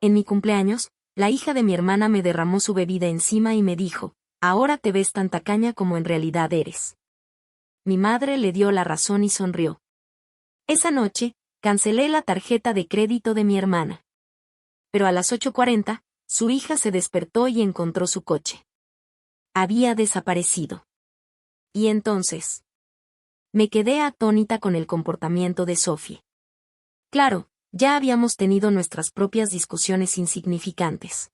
En mi cumpleaños, la hija de mi hermana me derramó su bebida encima y me dijo, ahora te ves tan tacaña como en realidad eres. Mi madre le dio la razón y sonrió. Esa noche, cancelé la tarjeta de crédito de mi hermana. Pero a las 8:40, su hija se despertó y encontró su coche. Había desaparecido. Y entonces, me quedé atónita con el comportamiento de Sophie. Claro, ya habíamos tenido nuestras propias discusiones insignificantes.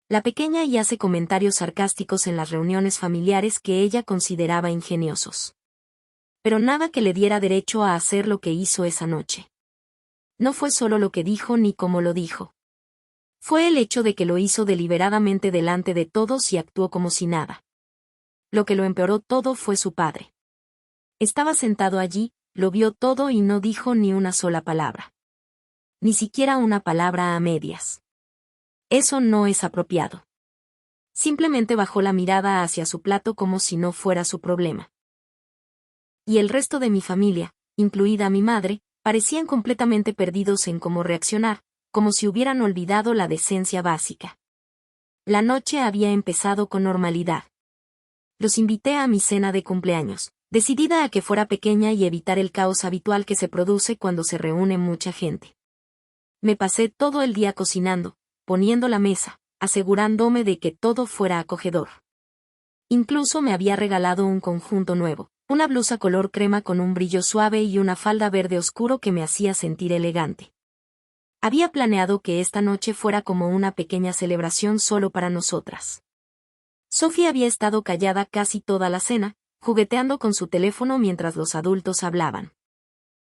La pequeña y hace comentarios sarcásticos en las reuniones familiares que ella consideraba ingeniosos. Pero nada que le diera derecho a hacer lo que hizo esa noche. No fue solo lo que dijo ni cómo lo dijo. Fue el hecho de que lo hizo deliberadamente delante de todos y actuó como si nada. Lo que lo empeoró todo fue su padre. Estaba sentado allí, lo vio todo y no dijo ni una sola palabra. Ni siquiera una palabra a medias. Eso no es apropiado. Simplemente bajó la mirada hacia su plato como si no fuera su problema. Y el resto de mi familia, incluida mi madre, parecían completamente perdidos en cómo reaccionar, como si hubieran olvidado la decencia básica. La noche había empezado con normalidad. Los invité a mi cena de cumpleaños, decidida a que fuera pequeña y evitar el caos habitual que se produce cuando se reúne mucha gente. Me pasé todo el día cocinando, poniendo la mesa, asegurándome de que todo fuera acogedor. Incluso me había regalado un conjunto nuevo, una blusa color crema con un brillo suave y una falda verde oscuro que me hacía sentir elegante. Había planeado que esta noche fuera como una pequeña celebración solo para nosotras. Sophie había estado callada casi toda la cena, jugueteando con su teléfono mientras los adultos hablaban.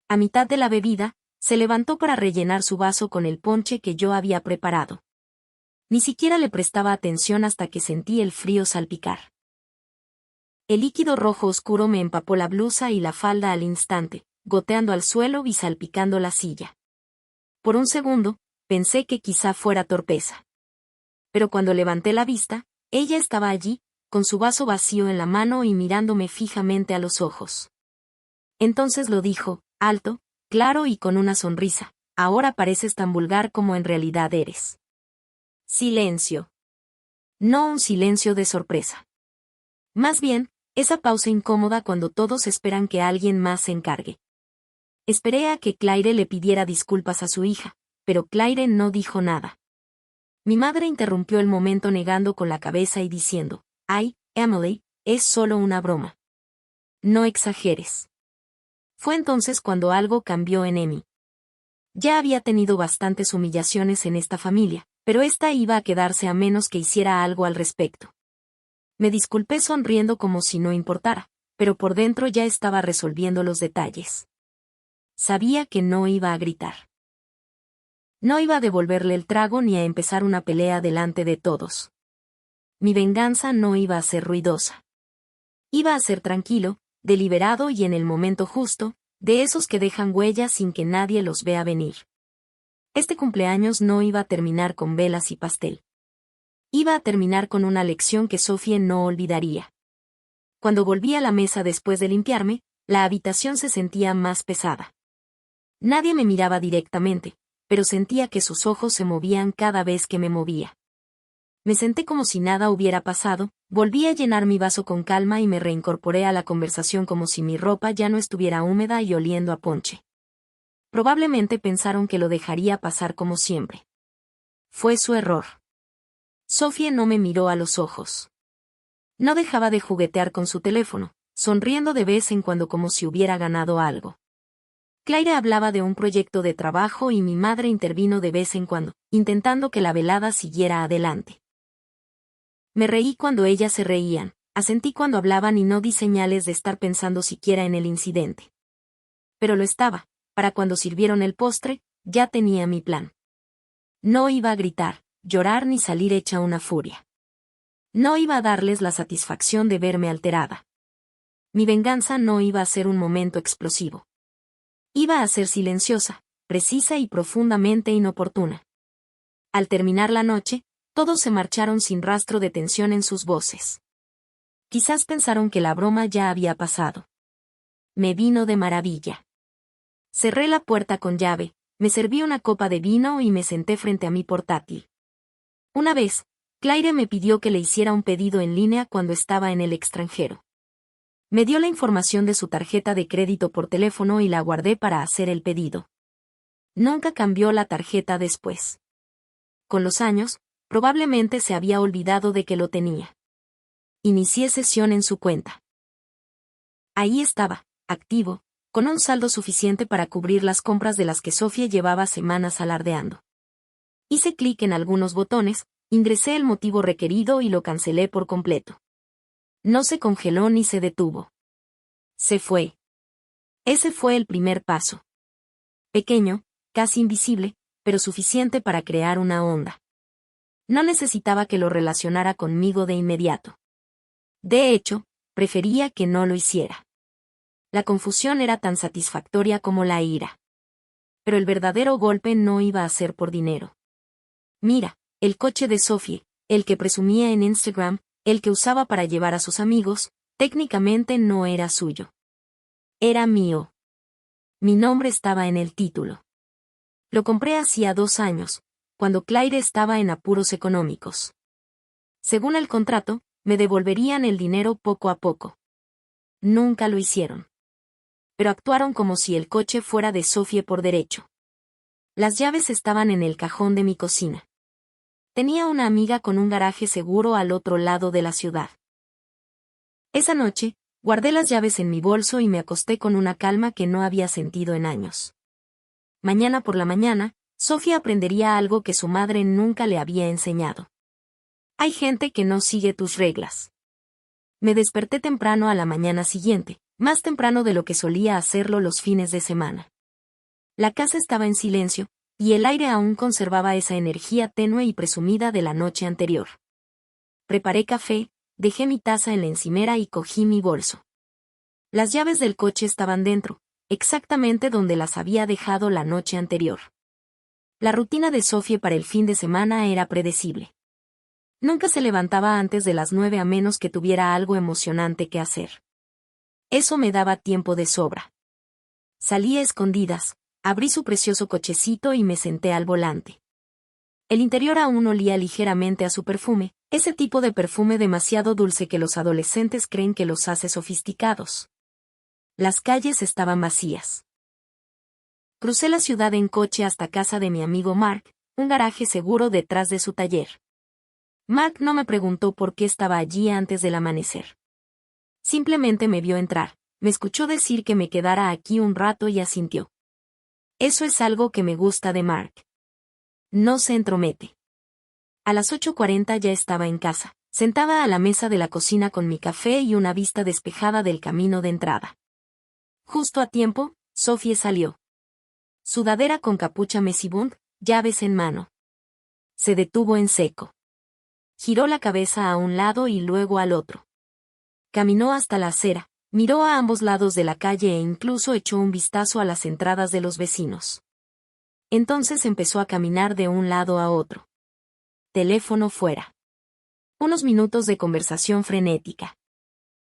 A mitad de la bebida, se levantó para rellenar su vaso con el ponche que yo había preparado. Ni siquiera le prestaba atención hasta que sentí el frío salpicar. El líquido rojo oscuro me empapó la blusa y la falda al instante, goteando al suelo y salpicando la silla. Por un segundo, pensé que quizá fuera torpeza. Pero cuando levanté la vista, ella estaba allí, con su vaso vacío en la mano y mirándome fijamente a los ojos. Entonces lo dijo, alto, claro y con una sonrisa, ahora pareces tan vulgar como en realidad eres. Silencio. No un silencio de sorpresa. Más bien, esa pausa incómoda cuando todos esperan que alguien más se encargue. Esperé a que Claire le pidiera disculpas a su hija, pero Claire no dijo nada. Mi madre interrumpió el momento negando con la cabeza y diciendo, «Ay, Emily, es solo una broma. No exageres». Fue entonces cuando algo cambió en Emmy. Ya había tenido bastantes humillaciones en esta familia, pero esta iba a quedarse a menos que hiciera algo al respecto. Me disculpé sonriendo como si no importara, pero por dentro ya estaba resolviendo los detalles. Sabía que no iba a gritar. No iba a devolverle el trago ni a empezar una pelea delante de todos. Mi venganza no iba a ser ruidosa. Iba a ser tranquilo, deliberado y en el momento justo, de esos que dejan huellas sin que nadie los vea venir. Este cumpleaños no iba a terminar con velas y pastel. Iba a terminar con una lección que Sophie no olvidaría. Cuando volví a la mesa después de limpiarme, la habitación se sentía más pesada. Nadie me miraba directamente, pero sentía que sus ojos se movían cada vez que me movía. Me senté como si nada hubiera pasado, volví a llenar mi vaso con calma y me reincorporé a la conversación como si mi ropa ya no estuviera húmeda y oliendo a ponche. Probablemente pensaron que lo dejaría pasar como siempre. Fue su error. Sophie no me miró a los ojos. No dejaba de juguetear con su teléfono, sonriendo de vez en cuando como si hubiera ganado algo. Claire hablaba de un proyecto de trabajo y mi madre intervino de vez en cuando, intentando que la velada siguiera adelante. Me reí cuando ellas se reían, asentí cuando hablaban y no di señales de estar pensando siquiera en el incidente. Pero lo estaba, para cuando sirvieron el postre, ya tenía mi plan. No iba a gritar, llorar ni salir hecha una furia. No iba a darles la satisfacción de verme alterada. Mi venganza no iba a ser un momento explosivo. Iba a ser silenciosa, precisa y profundamente inoportuna. Al terminar la noche, todos se marcharon sin rastro de tensión en sus voces. Quizás pensaron que la broma ya había pasado. Me vino de maravilla. Cerré la puerta con llave, me serví una copa de vino y me senté frente a mi portátil. Una vez, Claire me pidió que le hiciera un pedido en línea cuando estaba en el extranjero. Me dio la información de su tarjeta de crédito por teléfono y la guardé para hacer el pedido. Nunca cambió la tarjeta después. Con los años, probablemente se había olvidado de que lo tenía. Inicié sesión en su cuenta. Ahí estaba, activo, con un saldo suficiente para cubrir las compras de las que Sofía llevaba semanas alardeando. Hice clic en algunos botones, ingresé el motivo requerido y lo cancelé por completo. No se congeló ni se detuvo. Se fue. Ese fue el primer paso. Pequeño, casi invisible, pero suficiente para crear una onda. No necesitaba que lo relacionara conmigo de inmediato. De hecho, prefería que no lo hiciera. La confusión era tan satisfactoria como la ira. Pero el verdadero golpe no iba a ser por dinero. Mira, el coche de Sophie, el que presumía en Instagram, el que usaba para llevar a sus amigos, técnicamente no era suyo. Era mío. Mi nombre estaba en el título. Lo compré hacía 2 años, cuando Claire estaba en apuros económicos. Según el contrato, me devolverían el dinero poco a poco. Nunca lo hicieron. Pero actuaron como si el coche fuera de Sophie por derecho. Las llaves estaban en el cajón de mi cocina. Tenía una amiga con un garaje seguro al otro lado de la ciudad. Esa noche, guardé las llaves en mi bolso y me acosté con una calma que no había sentido en años. Mañana por la mañana, Sofía aprendería algo que su madre nunca le había enseñado. Hay gente que no sigue tus reglas. Me desperté temprano a la mañana siguiente, más temprano de lo que solía hacerlo los fines de semana. La casa estaba en silencio, y el aire aún conservaba esa energía tenue y presumida de la noche anterior. Preparé café, dejé mi taza en la encimera y cogí mi bolso. Las llaves del coche estaban dentro, exactamente donde las había dejado la noche anterior. La rutina de Sophie para el fin de semana era predecible. Nunca se levantaba antes de las 9 a menos que tuviera algo emocionante que hacer. Eso me daba tiempo de sobra. Salí a escondidas, abrí su precioso cochecito y me senté al volante. El interior aún olía ligeramente a su perfume, ese tipo de perfume demasiado dulce que los adolescentes creen que los hace sofisticados. Las calles estaban vacías. Crucé la ciudad en coche hasta casa de mi amigo Mark, un garaje seguro detrás de su taller. Mark no me preguntó por qué estaba allí antes del amanecer. Simplemente me vio entrar, me escuchó decir que me quedara aquí un rato y asintió. Eso es algo que me gusta de Mark. No se entromete. A las 8:40 ya estaba en casa, sentada a la mesa de la cocina con mi café y una vista despejada del camino de entrada. Justo a tiempo, Sophie salió. Sudadera con capucha mesibund, llaves en mano. Se detuvo en seco. Giró la cabeza a un lado y luego al otro. Caminó hasta la acera, miró a ambos lados de la calle e incluso echó un vistazo a las entradas de los vecinos. Entonces empezó a caminar de un lado a otro. Teléfono fuera. Unos minutos de conversación frenética.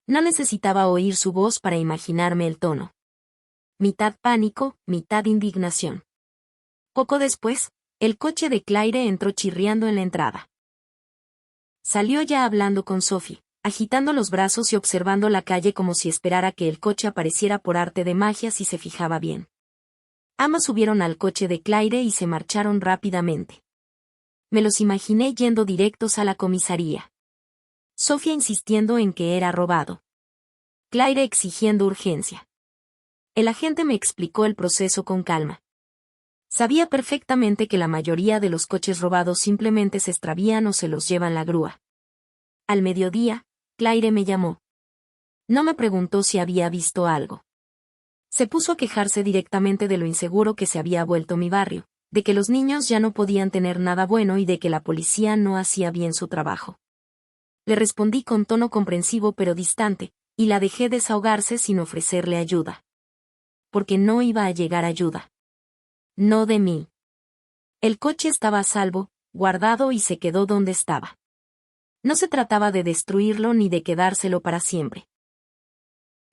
No necesitaba oír su voz para imaginarme el tono. Mitad pánico, mitad indignación. Poco después, el coche de Claire entró chirriando en la entrada. Salió ya hablando con Sophie, agitando los brazos y observando la calle como si esperara que el coche apareciera por arte de magia si se fijaba bien. Ambas subieron al coche de Claire y se marcharon rápidamente. Me los imaginé yendo directos a la comisaría. Sofía insistiendo en que era robado. Claire exigiendo urgencia. El agente me explicó el proceso con calma. Sabía perfectamente que la mayoría de los coches robados simplemente se extravían o se los llevan la grúa. Al mediodía, Claire me llamó. No me preguntó si había visto algo. Se puso a quejarse directamente de lo inseguro que se había vuelto mi barrio, de que los niños ya no podían tener nada bueno y de que la policía no hacía bien su trabajo. Le respondí con tono comprensivo pero distante, y la dejé desahogarse sin ofrecerle ayuda. Porque no iba a llegar ayuda. No de mí. El coche estaba a salvo, guardado y se quedó donde estaba. No se trataba de destruirlo ni de quedárselo para siempre.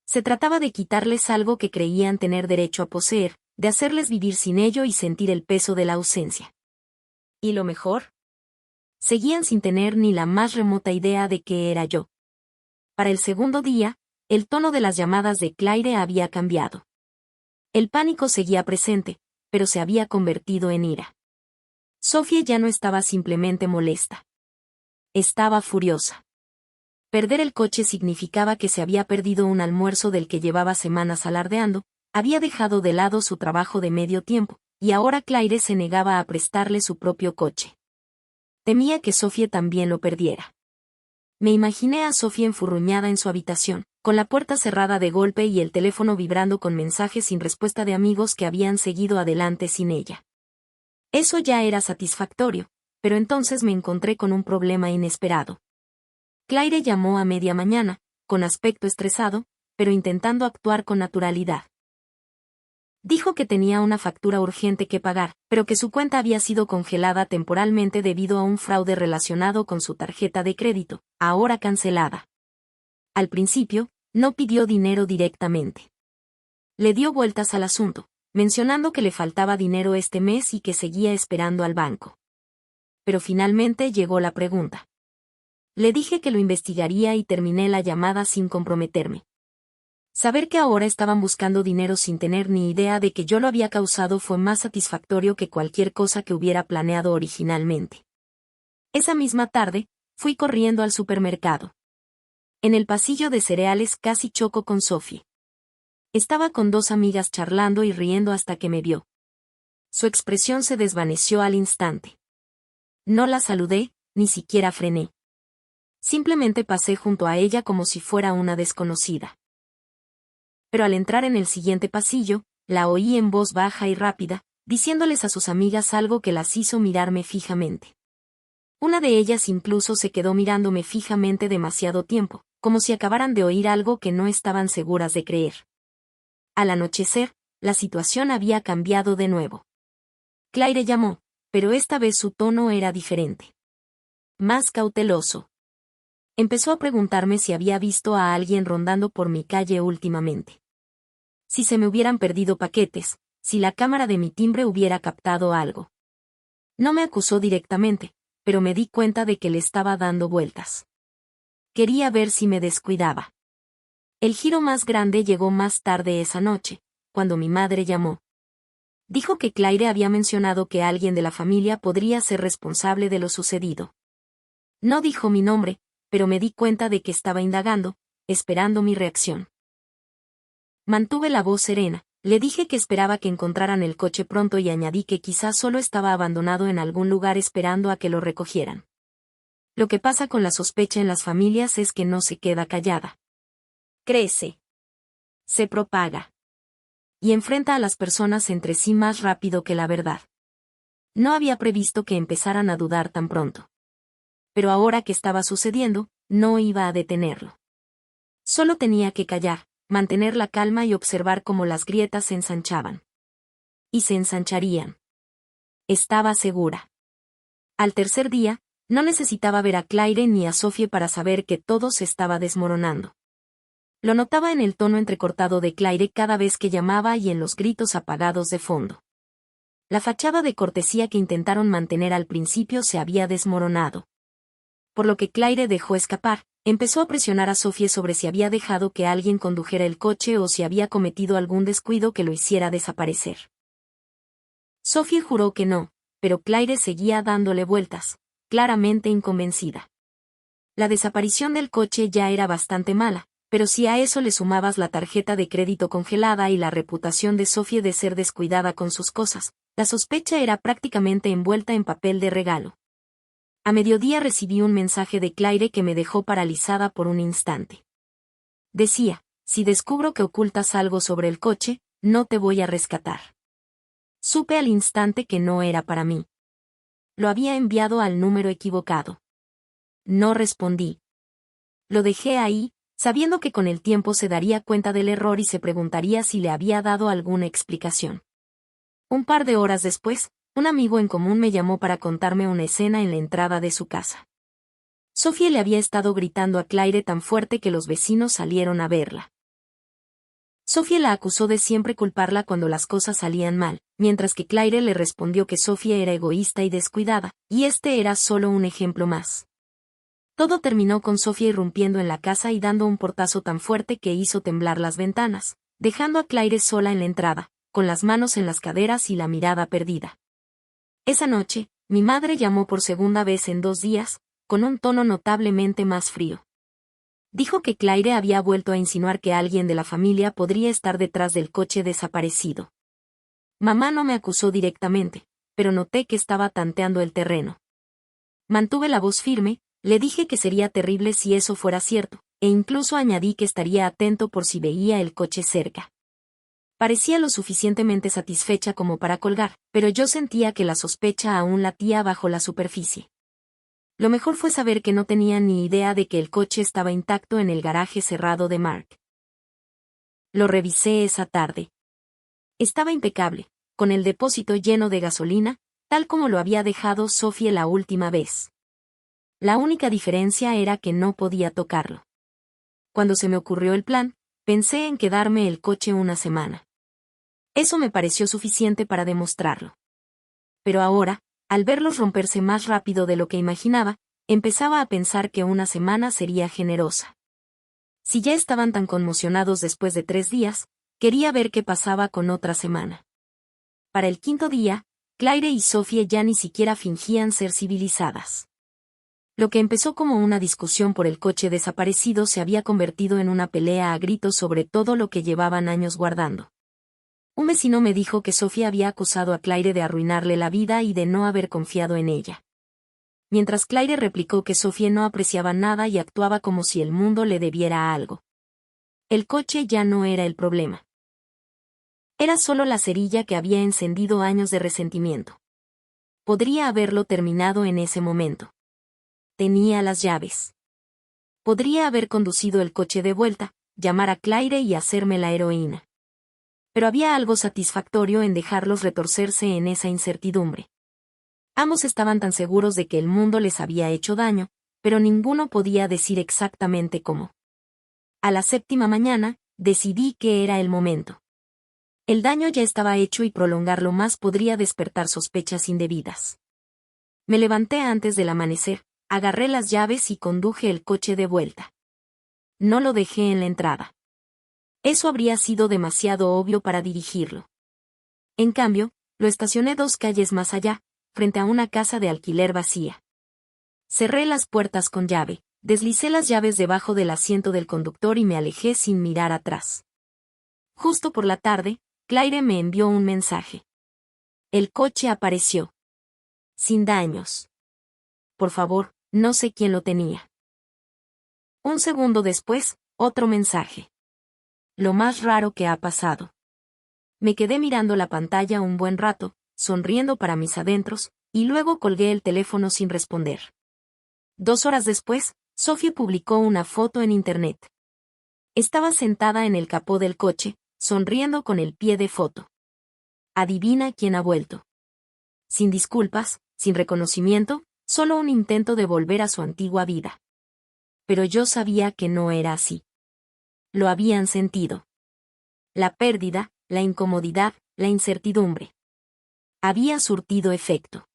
Se trataba de quitarles algo que creían tener derecho a poseer, de hacerles vivir sin ello y sentir el peso de la ausencia. ¿Y lo mejor? Seguían sin tener ni la más remota idea de qué era yo. Para el segundo día, el tono de las llamadas de Claire había cambiado. El pánico seguía presente, pero se había convertido en ira. Sophie ya no estaba simplemente molesta. Estaba furiosa. Perder el coche significaba que se había perdido un almuerzo del que llevaba semanas alardeando, había dejado de lado su trabajo de medio tiempo, y ahora Claire se negaba a prestarle su propio coche. Temía que Sophie también lo perdiera. Me imaginé a Sophie enfurruñada en su habitación, con la puerta cerrada de golpe y el teléfono vibrando con mensajes sin respuesta de amigos que habían seguido adelante sin ella. Eso ya era satisfactorio, pero entonces me encontré con un problema inesperado. Claire llamó a media mañana, con aspecto estresado, pero intentando actuar con naturalidad. Dijo que tenía una factura urgente que pagar, pero que su cuenta había sido congelada temporalmente debido a un fraude relacionado con su tarjeta de crédito, ahora cancelada. Al principio, no pidió dinero directamente. Le dio vueltas al asunto, mencionando que le faltaba dinero este mes y que seguía esperando al banco. Pero finalmente llegó la pregunta. Le dije que lo investigaría y terminé la llamada sin comprometerme. Saber que ahora estaban buscando dinero sin tener ni idea de que yo lo había causado fue más satisfactorio que cualquier cosa que hubiera planeado originalmente. Esa misma tarde, fui corriendo al supermercado. En el pasillo de cereales casi choco con Sophie. Estaba con dos amigas charlando y riendo hasta que me vio. Su expresión se desvaneció al instante. No la saludé, ni siquiera frené. Simplemente pasé junto a ella como si fuera una desconocida. Pero al entrar en el siguiente pasillo, la oí en voz baja y rápida, diciéndoles a sus amigas algo que las hizo mirarme fijamente. Una de ellas incluso se quedó mirándome fijamente demasiado tiempo, como si acabaran de oír algo que no estaban seguras de creer. Al anochecer, la situación había cambiado de nuevo. Claire llamó, pero esta vez su tono era diferente. Más cauteloso. Empezó a preguntarme si había visto a alguien rondando por mi calle últimamente. Si se me hubieran perdido paquetes, si la cámara de mi timbre hubiera captado algo. No me acusó directamente, pero me di cuenta de que le estaba dando vueltas. Quería ver si me descuidaba. El giro más grande llegó más tarde esa noche, cuando mi madre llamó. Dijo que Claire había mencionado que alguien de la familia podría ser responsable de lo sucedido. No dijo mi nombre, pero me di cuenta de que estaba indagando, esperando mi reacción. Mantuve la voz serena, le dije que esperaba que encontraran el coche pronto y añadí que quizás solo estaba abandonado en algún lugar esperando a que lo recogieran. Lo que pasa con la sospecha en las familias es que no se queda callada. Crece. Se propaga. Y enfrenta a las personas entre sí más rápido que la verdad. No había previsto que empezaran a dudar tan pronto. Pero ahora que estaba sucediendo, no iba a detenerlo. Solo tenía que callar, mantener la calma y observar cómo las grietas se ensanchaban. Y se ensancharían. Estaba segura. Al tercer día, no necesitaba ver a Claire ni a Sophie para saber que todo se estaba desmoronando. Lo notaba en el tono entrecortado de Claire cada vez que llamaba y en los gritos apagados de fondo. La fachada de cortesía que intentaron mantener al principio se había desmoronado. Por lo que Claire dejó escapar, empezó a presionar a Sophie sobre si había dejado que alguien condujera el coche o si había cometido algún descuido que lo hiciera desaparecer. Sophie juró que no, pero Claire seguía dándole vueltas, claramente inconvencida. La desaparición del coche ya era bastante mala, pero si a eso le sumabas la tarjeta de crédito congelada y la reputación de Sophie de ser descuidada con sus cosas, la sospecha era prácticamente envuelta en papel de regalo. A mediodía recibí un mensaje de Claire que me dejó paralizada por un instante. Decía, si descubro que ocultas algo sobre el coche, no te voy a rescatar. Supe al instante que no era para mí. Lo había enviado al número equivocado. No respondí. Lo dejé ahí, sabiendo que con el tiempo se daría cuenta del error y se preguntaría si le había dado alguna explicación. Un par de horas después, un amigo en común me llamó para contarme una escena en la entrada de su casa. Sophie le había estado gritando a Claire tan fuerte que los vecinos salieron a verla. Sophie la acusó de siempre culparla cuando las cosas salían mal, mientras que Claire le respondió que Sophie era egoísta y descuidada, y este era solo un ejemplo más. Todo terminó con Sophie irrumpiendo en la casa y dando un portazo tan fuerte que hizo temblar las ventanas, dejando a Claire sola en la entrada, con las manos en las caderas y la mirada perdida. Esa noche, mi madre llamó por segunda vez en 2 días, con un tono notablemente más frío. Dijo que Claire había vuelto a insinuar que alguien de la familia podría estar detrás del coche desaparecido. Mamá no me acusó directamente, pero noté que estaba tanteando el terreno. Mantuve la voz firme, le dije que sería terrible si eso fuera cierto, e incluso añadí que estaría atento por si veía el coche cerca. Parecía lo suficientemente satisfecha como para colgar, pero yo sentía que la sospecha aún latía bajo la superficie. Lo mejor fue saber que no tenía ni idea de que el coche estaba intacto en el garaje cerrado de Mark. Lo revisé esa tarde. Estaba impecable, con el depósito lleno de gasolina, tal como lo había dejado Sophie la última vez. La única diferencia era que no podía tocarlo. Cuando se me ocurrió el plan, pensé en quedarme el coche una semana. Eso me pareció suficiente para demostrarlo. Pero ahora, al verlos romperse más rápido de lo que imaginaba, empezaba a pensar que una semana sería generosa. Si ya estaban tan conmocionados después de 3 días, quería ver qué pasaba con otra semana. Para el 5.º día, Claire y Sophie ya ni siquiera fingían ser civilizadas. Lo que empezó como una discusión por el coche desaparecido se había convertido en una pelea a gritos sobre todo lo que llevaban años guardando. Un vecino me dijo que Sophie había acusado a Claire de arruinarle la vida y de no haber confiado en ella. Mientras Claire replicó que Sophie no apreciaba nada y actuaba como si el mundo le debiera algo. El coche ya no era el problema. Era solo la cerilla que había encendido años de resentimiento. Podría haberlo terminado en ese momento. Tenía las llaves. Podría haber conducido el coche de vuelta, llamar a Claire y hacerme la heroína. Pero había algo satisfactorio en dejarlos retorcerse en esa incertidumbre. Ambos estaban tan seguros de que el mundo les había hecho daño, pero ninguno podía decir exactamente cómo. A la 7ª mañana, decidí que era el momento. El daño ya estaba hecho y prolongarlo más podría despertar sospechas indebidas. Me levanté antes del amanecer, agarré las llaves y conduje el coche de vuelta. No lo dejé en la entrada. Eso habría sido demasiado obvio para dirigirlo. En cambio, lo estacioné 2 calles más allá, frente a una casa de alquiler vacía. Cerré las puertas con llave, deslicé las llaves debajo del asiento del conductor y me alejé sin mirar atrás. Justo por la tarde, Claire me envió un mensaje. El coche apareció. Sin daños. Por favor, no sé quién lo tenía. Un segundo después, otro mensaje. Lo más raro que ha pasado. Me quedé mirando la pantalla un buen rato, sonriendo para mis adentros, y luego colgué el teléfono sin responder. 2 horas después, Sophie publicó una foto en internet. Estaba sentada en el capó del coche, sonriendo con el pie de foto. Adivina quién ha vuelto. Sin disculpas, sin reconocimiento, solo un intento de volver a su antigua vida. Pero yo sabía que no era así. Lo habían sentido. La pérdida, la incomodidad, la incertidumbre. Había surtido efecto.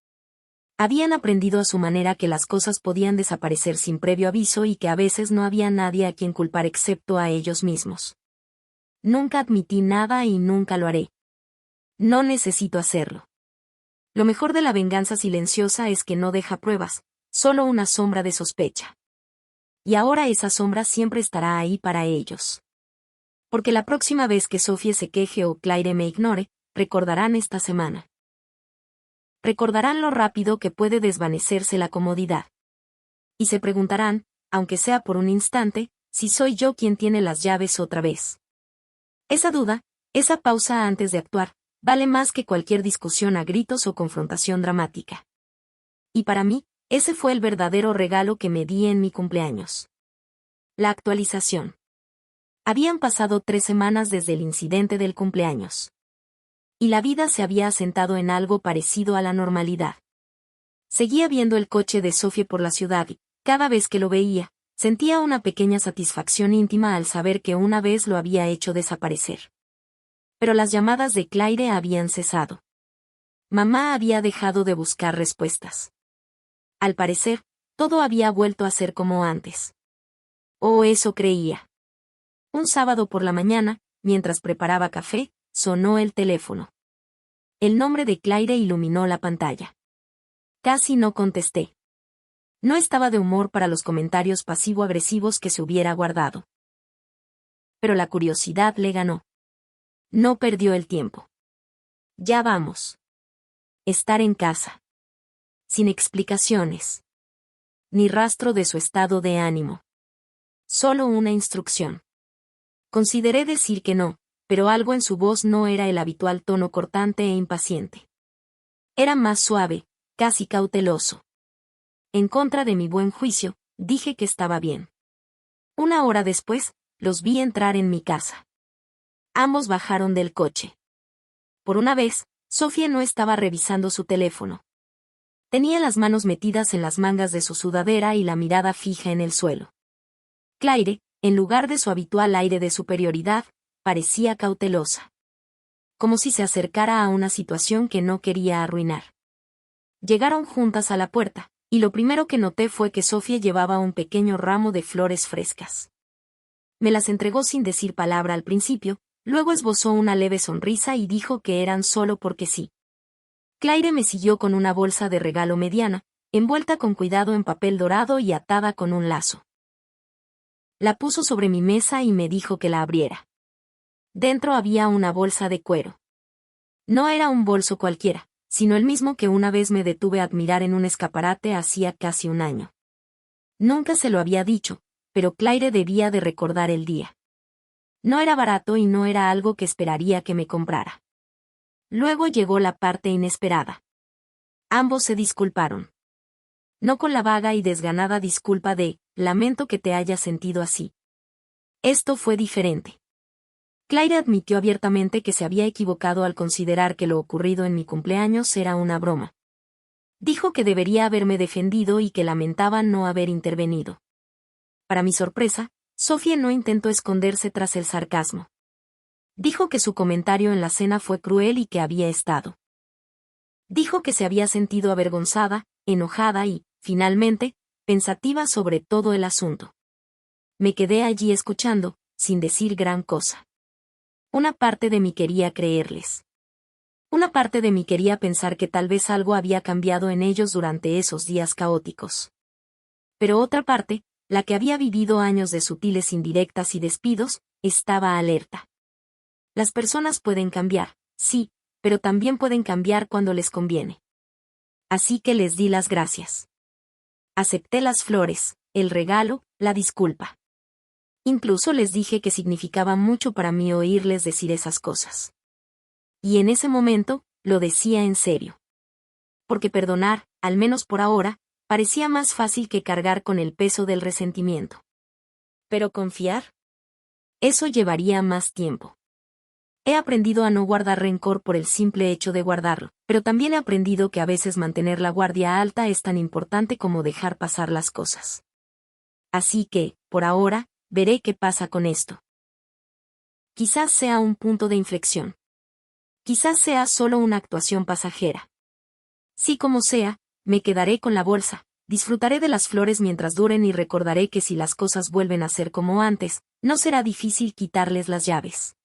Habían aprendido a su manera que las cosas podían desaparecer sin previo aviso y que a veces no había nadie a quien culpar excepto a ellos mismos. Nunca admití nada y nunca lo haré. No necesito hacerlo. Lo mejor de la venganza silenciosa es que no deja pruebas, solo una sombra de sospecha. Y ahora esa sombra siempre estará ahí para ellos. Porque la próxima vez que Sophie se queje o Claire me ignore, recordarán esta semana. Recordarán lo rápido que puede desvanecerse la comodidad. Y se preguntarán, aunque sea por un instante, si soy yo quien tiene las llaves otra vez. Esa duda, esa pausa antes de actuar, vale más que cualquier discusión a gritos o confrontación dramática. Y para mí, ese fue el verdadero regalo que me di en mi cumpleaños. La actualización. Habían pasado 3 semanas desde el incidente del cumpleaños. Y la vida se había asentado en algo parecido a la normalidad. Seguía viendo el coche de Sophie por la ciudad y, cada vez que lo veía, Sentía una pequeña satisfacción íntima al saber que una vez lo había hecho desaparecer. Pero las llamadas de Claire habían cesado. Mamá había dejado de buscar respuestas. Al parecer, todo había vuelto a ser como antes. O eso creía. Un sábado por la mañana, mientras preparaba café, sonó el teléfono. El nombre de Claire iluminó la pantalla. Casi no contesté. No estaba de humor para los comentarios pasivo-agresivos que se hubiera guardado. Pero la curiosidad le ganó. No perdió el tiempo. Ya vamos. Estar en casa. Sin explicaciones. Ni rastro de su estado de ánimo. Solo una instrucción. Consideré decir que no, pero algo en su voz no era el habitual tono cortante e impaciente. Era más suave, casi cauteloso. En contra de mi buen juicio, dije que estaba bien. Una hora después, los vi entrar en mi casa. Ambos bajaron del coche. Por una vez, Sofía no estaba revisando su teléfono. Tenía las manos metidas en las mangas de su sudadera y la mirada fija en el suelo. Claire, en lugar de su habitual aire de superioridad, parecía cautelosa. Como si se acercara a una situación que no quería arruinar. Llegaron juntas a la puerta, y lo primero que noté fue que Sofía llevaba un pequeño ramo de flores frescas. Me las entregó sin decir palabra al principio, luego esbozó una leve sonrisa y dijo que eran solo porque sí. Claire me siguió con una bolsa de regalo mediana, envuelta con cuidado en papel dorado y atada con un lazo. La puso sobre mi mesa y me dijo que la abriera. Dentro había una bolsa de cuero. No era un bolso cualquiera, sino el mismo que una vez me detuve a admirar en un escaparate hacía casi un año. Nunca se lo había dicho, pero Claire debía de recordar el día. No era barato y no era algo que esperaría que me comprara. Luego llegó la parte inesperada. Ambos se disculparon. No con la vaga y desganada disculpa de, lamento que te hayas sentido así. Esto fue diferente. Claire admitió abiertamente que se había equivocado al considerar que lo ocurrido en mi cumpleaños era una broma. Dijo que debería haberme defendido y que lamentaba no haber intervenido. Para mi sorpresa, Sofía no intentó esconderse tras el sarcasmo. Dijo que su comentario en la cena fue cruel y que había estado. Dijo que se había sentido avergonzada, enojada y, finalmente, pensativa sobre todo el asunto. Me quedé allí escuchando, sin decir gran cosa. Una parte de mí quería creerles. Una parte de mí quería pensar que tal vez algo había cambiado en ellos durante esos días caóticos. Pero otra parte, la que había vivido años de sutiles indirectas y despidos, estaba alerta. Las personas pueden cambiar, sí, pero también pueden cambiar cuando les conviene. Así que les di las gracias. Acepté las flores, el regalo, la disculpa. Incluso les dije que significaba mucho para mí oírles decir esas cosas. Y en ese momento, lo decía en serio. Porque perdonar, al menos por ahora, parecía más fácil que cargar con el peso del resentimiento. Pero confiar, eso llevaría más tiempo. He aprendido a no guardar rencor por el simple hecho de guardarlo, pero también he aprendido que a veces mantener la guardia alta es tan importante como dejar pasar las cosas. Así que, por ahora, veré qué pasa con esto. Quizás sea un punto de inflexión. Quizás sea solo una actuación pasajera. Sí como sea, me quedaré con la bolsa, disfrutaré de las flores mientras duren y recordaré que si las cosas vuelven a ser como antes, no será difícil quitarles las llaves.